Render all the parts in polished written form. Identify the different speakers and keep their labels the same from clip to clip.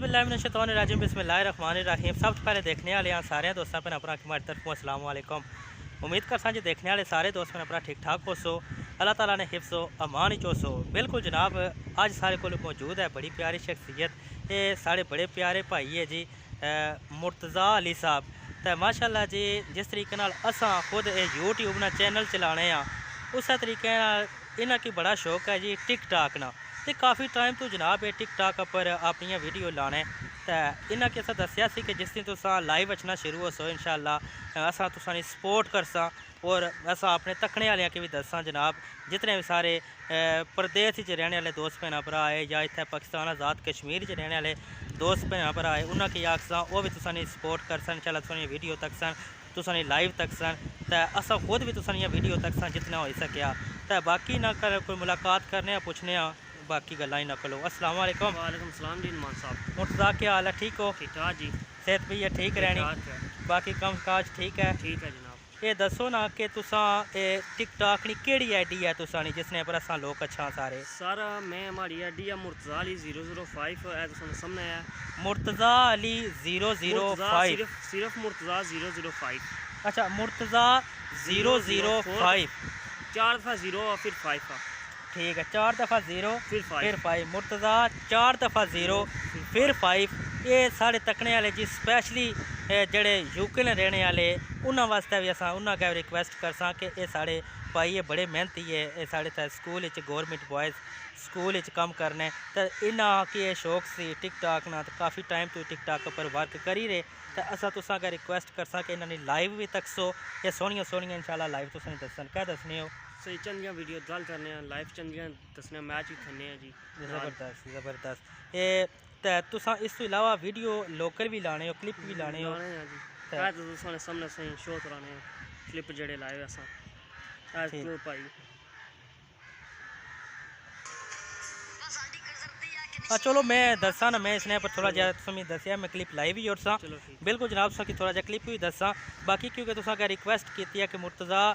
Speaker 1: औज़ुबिल्लाहिमिनश्शैतानिर्रजीम बिस्मिल्लाहिर्रहमानिर्रहीम। सब तो पहले देखने वाले यहाँ सारे दोस्तों पर अपना हमारी तरफ अस्सलाम वालेकुम। उम्मीद कर सी देखने वाले सारे दोस्त अपना ठीक ठाक हो सो, अल्लाह ताला ने हिफ्ज़ व अमान चो सो। बिल्कुल जनाब, अज सारे को मौजूद है बड़ी प्यारी शख्सियत, ये साढ़े बड़े प्यारे भाई है जी मुर्तज़ा अली साहब। तो माशाअल्लाह जी, जिस तरीके असा खुद यूट्यूब ना चैनल चलाने उस तरीके इन्हों की बड़ा शौक है जी टिक टाक ना। तो काफ़ी टाइम तो जनाब ये टिक टाक पर अपन वीडियो लाने तो इन्हें कि असा दसिया कि जिस दिन तुसा लाइव अचना शुरू हो सो इंशाअल्लाह असा तुसानी सपोर्ट करसा और असा अपने तकने वाले की भी दसा जनाब, जितने भी सारे प्रदेश रहने वाले दोस्त भैन भरा है या इतने पाकिस्तान आज़ाद कश्मीर रहने वाले दोस्त भैन भरा है उन्होंने की आखसा वो भी तुसानी सपोर्ट करसन इंशाअल्लाह तुसानी वीडियो तक सन तुसानी लाइव तक सन। तो असा खुद भी तुसानी वीडियो तक सन जितना हो सकिया। तो बाकी ना कर कोई मुलाकात करने पूछने बाकी गल्लां ही ना करो। अस्सलाम वालेकुम।
Speaker 2: वालेकुम सलाम जी मान साहब।
Speaker 1: मुर्तज़ा क्या हाल है, ठीक हो?
Speaker 2: ठीक ठाक जी।
Speaker 1: सेहत भी है ठीक रहनी, बाकी कम काज ठीक है?
Speaker 2: ठीक है जनाब।
Speaker 1: ये दसो ना कि तुसा टिक टाक नी केड़ी आईडी है तुसानी जिसने पर असा लोग अच्छा सारे
Speaker 2: सर मैं हमारी आईडी है मुर्तज़ा अली 005 है तो सामने है
Speaker 1: मुर्तज़ा अली 005
Speaker 2: सिर्फ मुर्तज़ा 005।
Speaker 1: अच्छा मुर्तज़ा 005
Speaker 2: 4 दफ़ा 0 और फिर 5
Speaker 1: ठीक है, 4 दफ़ा 0
Speaker 2: फिर
Speaker 1: 5 मुर्तज़ा 4 दफ़ा 0 फिर 5। ये साढ़े तकने वाले जी स्पैशली जड़े यूके ने रहने वाले उन्होंने वास्ते भी असा उन्होंने रिक्वेस्ट करसा कि ये साढ़े भाई ये बड़े मेहनती है, ये साढ़े स्कूल गौरमेंट बॉयज़ स्कूल कम करने तो इन्हों की शौक सी टिक टाक ना तो काफ़ी टाइम तो टिक टाक पर वर्क करी रहे। तो असा तुसा रिक्वेस्ट करसा कि इन्होंने लाइव भी तकसो या सोहनिया सोहनिया इंशाल्लाह लाइव तुसें दसन क्या दसने हो
Speaker 2: सही चंदियाँ वीडियो गल करने लाइव चंदियाँ दसने मैच भी खेलने जी।
Speaker 1: ज़बरदस्त ज़बरदस्त। ये तो तुसा इस तो इलावा वीडियो लोकल भी लाने हो, क्लिप भी लाने हो
Speaker 2: जी। सामने सही शो कराने क्लिप जड़े लाए असा भाई।
Speaker 1: हाँ चलो मैं दसा ना, मैं इसने पर थोड़ा ज़्यादा तुसें दसिया मैं क्लिप लाई भी और सा बिल्कुल जनाब तुसा की थोड़ा जहा क्लिप भी दसा बाकी क्योंकि तुसा क्या रिक्वेस्ट की है कि मुर्तज़ा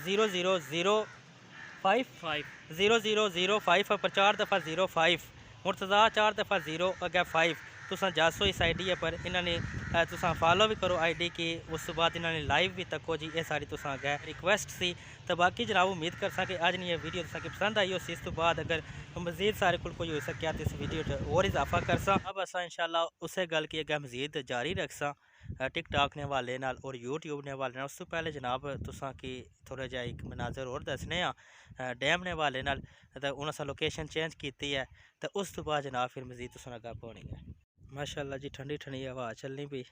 Speaker 1: 0005 पर 4 दफ़ा 05 मुर्तज़ा 4 दफ़ा 0 अगे 5 तुसा जासो इस आईडी पर इन्होंने तुसा फॉलो भी करो आईडी की। उस बाद इन्होंने लाइव भी तको जी, ये सारी तुसा अगे रिक्वेस्ट सी। तो बाकी जनाब उम्मीद कर सा कि अज नहीं ये वीडियो तुसा की पसंद आई हो इस तो बाद अगर मजीद सारे को कोई हो सकिया तो इस वीडियो और इजाफा कर सा। अब असा इंशाल्लाह उस गल की अगर मजीद जारी रख सा टिक टाक ने हवाले नाल और यूट्यूब ने हवाले नाल। उस तो पहले जनाब तुसा की थोड़ा जहा एक मनाजर और दसने डैम ने हवाले नाल तो उन्हें असा लोकेशन चेंज की है तो उस तो बाद जनाब फिर मजीद तुसा गप होनी है। माशाअल्लाह जी ठंडी ठंडी हवा चलनी भी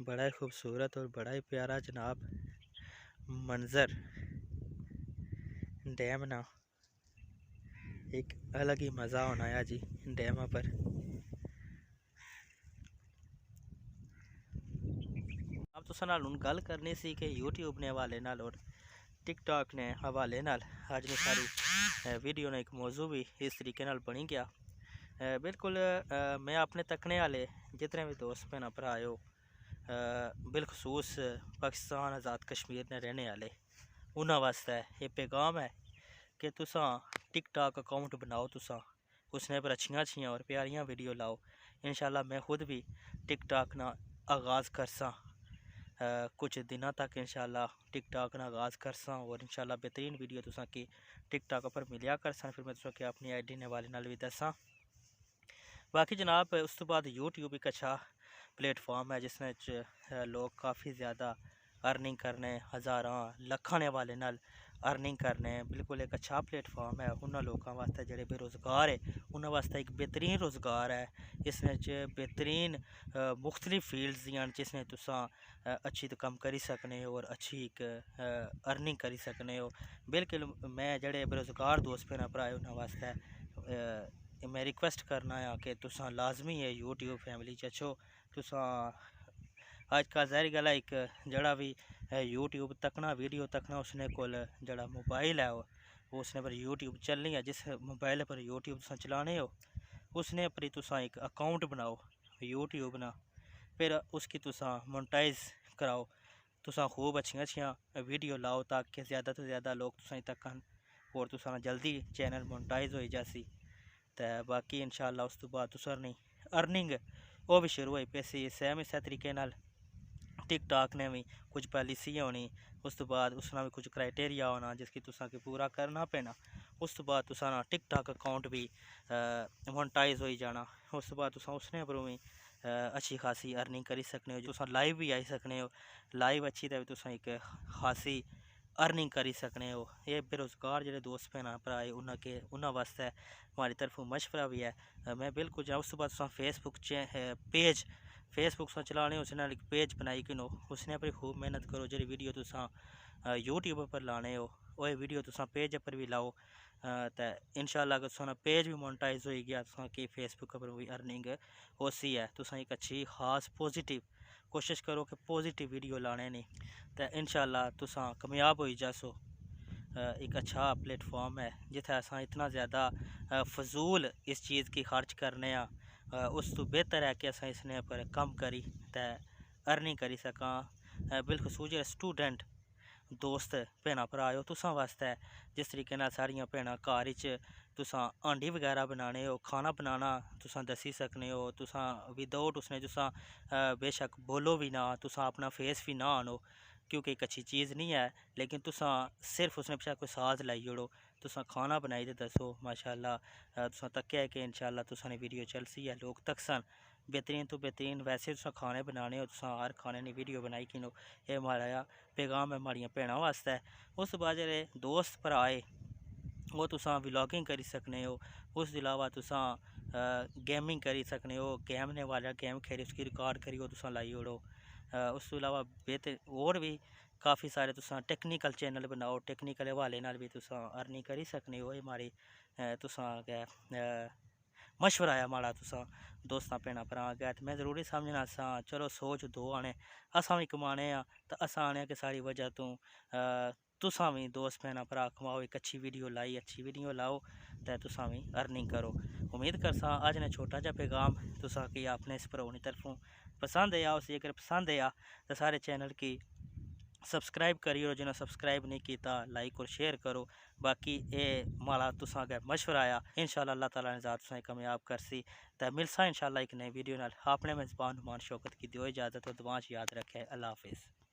Speaker 1: बड़ा ही खूबसूरत और बड़ा ही प्यारा जनाब मंज़र डैम ना एक अलग ही मज़ा होना है जी डैम पर। अब तुसा नाल हुण गल करनी सी कि यूट्यूब ने हवाले नाल और टिक टाक ने हवाले नाल अज ने सारी वीडियो ने एक मौजू भी इस तरीके नाल बनी गया। बिल्कुल मैं अपने तकने वाले जितने भी दोस्त भैन भरा हो बिलखसूस पाकिस्तान आज़ाद कश्मीर ने रहने वाले उन्होंने वास्ते ये पैगाम है कि तुसा टिक टाक अकाउंट बनाओ, तुसा उसने पर अच्छियाँ अच्छियाँ और प्यारियाँ वीडियो लाओ। इंशाल्लाह मैं खुद भी टिक टाक ना आगाज़ करसा कुछ दिनों तक इंशाल्लाह टिक टाक ना आगाज़ करसा और इंशाल्लाह बेहतरीन वीडियो तुसा की टिक टाक पर मिलिया करसा। फिर मैं तुसा की अपनी आईडी ने वाले नाल भी दसा। बाकी जनाब उस तो बाद यूट्यूब एक अच्छा प्लेटफॉर्म है जिसमें लोग काफ़ी ज़्यादा अर्निंग करने हज़ारां लखां ने वाले नाल अर्निंग करने बिल्कुल एक अच्छा प्लेटफॉर्म है। उन्होंने लोगों वास्ते जेह्ड़े बेरोज़गार है उन्होंने वास्ते एक बेहतरीन रोज़गार है। इसमें बेहतरीन मुख्तलिफ फील्ड्स दियां जिसमें तुसा अच्छी तो कम करी सकने हो और अच्छी एक अर्निंग करी सकने हो। बिल्कुल मैं जेह्ड़े बेरोज़गार दोस्त भैन भरा उन्होंने वास्ते मैं रिक्वेस्ट करना है कि तुसा लाजमी है यूट्यूब फैमिली चो तुसा अजकल ज़ाहिर गल है एक जड़ा भी यूट्यूब तकना वीडियो तकना उसने कोल जड़ा मोबाइल है वो उसने पर यूट्यूब चलनी है। जिस मोबाइल पर यूट्यूब तुसा चलाने हो उसने पर ही तुसा एक अकाउंट बनाओ यूट्यूब ना, फिर उसकी तुसा मोनेटाइज कराओ। तुसा खूब अच्छियाँ अच्छियाँ वीडियो लाओ ताकि ज़्यादा तो ज़्यादा लोग तुसा तकन और तुसा जल्दी चैनल मोनेटाइज हो जासी। तो बाकी इंशाल्लाह उस तो बाद तुसा नहीं अर्निंग वो भी शुरू हुई पैसी सेम इस तरीके नाल टिकटॉक ने भी कुछ पॉलिसी होनी उस तो बाद उसना भी कुछ क्राइटेरिया होना जिसकी तुसा के पूरा करना पैना उस तो बाद तुसा ना टिकटॉक अकाउंट भी मोनेटाइज हो जाना उस तो बाद तुसा उसने पर भी अच्छी खासी अर्निंग करी सकने हो तुसा लाइव भी आई सकने हो लाइव अच्छी तरह तुसा एक खासी अर्निंग करी सकने हो ये बेरोज़गार जो दोस्त भैन भ्रा उन्होंने वास्ते हमारी तरफों मशवरा भी है मैं बिल्कुल जाऊँ उस बाद तुसा फेसबुक पेज फेसबुक से चलाने उसने एक पेज बनाई कि नो उसने पर खूब मेहनत करो जी वीडियो तुसा यूट्यूब पर लाने हो वो वीडियो तुसा पेज पर भी लाओ तो इंशाल्लाह अगर तुसा पेज भी मोनेटाइज हो गया तुसा की फेसबुक पर भी अर्निंग होसी है तुसा एक अच्छी खास पॉजिटिव कोशिश करो कि पॉजिटिव वीडियो लाने नहीं तो इंशाल्लाह तुसा कामयाब हो जासो एक अच्छा प्लेटफॉर्म है जिथे असा इतना ज़्यादा फजूल इस चीज़ की खर्च करने उस तो बेहतर है कि असा इसने पर कम करी तो अर्निंग करी सका बिलखसूस जो स्टूडेंट दोस्त भैन भ्रा हो तुसा वास्ते जिस तरीके नाल सारियां भैन घर च तुसा हांडी वगैरह बनाने हो खाना बनाना तुसा दसी सकने हो तुसा विदाउट उसने तुसा बेशक बोलो भी ना तुसा अपना फेस भी ना आनो क्योंकि एक अच्छी चीज़ नहीं है लेकिन तुसा सिर्फ उसने पिछा कोई साज लाई ओड़ो तुसा खाना बनाई ते दसो माशाल्लाह तुसा तक्या है कि इंशाल्लाह तुसा ने वीडियो चलसी है लोग तकसन बेहतरीन तो बेहतरीन वैसे तुसा खाने बनाने हो तुसा हर खाने की वीडियो बनाई किनो ये हमारा पैगाम है हमारियां भैनों वास्ते उस बाद जेह्ड़े दोस्त भ्रा आए वो तुसा व्लॉगिंग करी सकने हो उस दे अलावा तुसा गेमिंग करी सकने हो गेम ने वाला गेम खेली उसकी रिकॉर्ड करियो तुसा लाई ओड़ो उस तो अलावा बेहतर और भी काफ़ी सारे तुसा टेक्निकल चैनल बनाओ टेक्निकल हवाले नाल भी तुसा अर्निंग करी सकने हो हमारी तुसा मशवरा है हमारा तुसा दोस्तां भैन भ्रा गै तो मैं ज़रूरी समझना सा चलो सोच दो आने असा भी कमाने तो असा आने कि सारी वजह तो तुसा भी दोस्त भैन भ्रा कमाओ एक अच्छी वीडियो लाई अच्छी वीडियो लाओ तो तुसा भी अर्निंग करो उम्मीद करसा अज ने छोटा जा पैगाम तुसा कि अपने इस भ्राऊ दी तरफों पसंद आया उस जेकर पसंद आया तो सारे चैनल की सब्सक्राइब करियो जिन्हें सब्सक्राइब नहीं किया लाइक और शेयर करो बाकी ये माला तुसा अगर मशवरा आया इंशाल्लाह अल्लाह ताला ने ज़ात तुसें कामयाब करसी तो मिलसा इंशाल्लाह एक नई वीडियो नाल अपने मेज़बान नुमान शौकत की दियो इजाज़त और दुआ याद रखे अल्लाह हाफिज़।